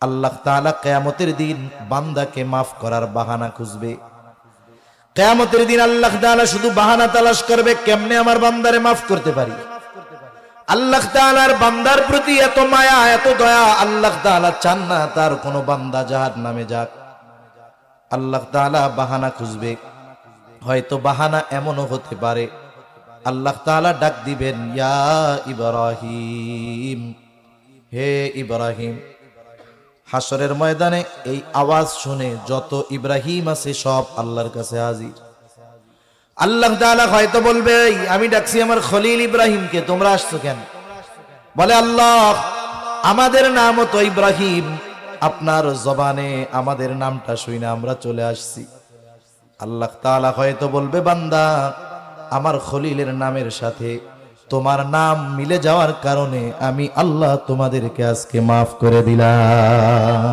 আল্লাহ তাআলা কিয়ামতের দিন বান্দাকে মাফ করার বাহানা খুঁজবে। কিয়ামতের দিন আল্লাহ তাআলা শুধু বাহানা তালাশ করবে, কেমনে আমার বান্দারে মাফ করতে পারি। আল্লাহ তাআলার বান্দার প্রতি এত মায়া, এত দয়া, আল্লাহ তাআলা চান না তার কোনো বান্দা জাহান্নামে যাক। আল্লাহ তাআলা বাহানা খুঁজবে। হয়তো বাহানা এমনও হতে পারে, আল্লাহ তাআলা ডাক দিবেন, ইয়া ইব্রাহিম, হে ইব্রাহিম। হাসরের ময়দানে এই আওয়াজ শুনে যত ইব্রাহিম আছে সব আল্লাহর কাছে হাজির। আল্লাহ তাআলা হয়তো বলবে, আমি ডাকছি আমার খলিল ইব্রাহিমকে, তোমরা আসছো কেন? বলে, আল্লাহ, আমাদের নামও তো ইব্রাহিম, আপনার জবানে আমাদের নামটা শুনে আমরা চলে আসছি। আল্লাহ তাআলা হয়তো বলবে, বান্দা, আমার খলিলের নামের সাথে তোমার নাম মিলে যাওয়ার কারণে আমি আল্লাহ তোমাদেরকে আজকে মাফ করে দিলাম।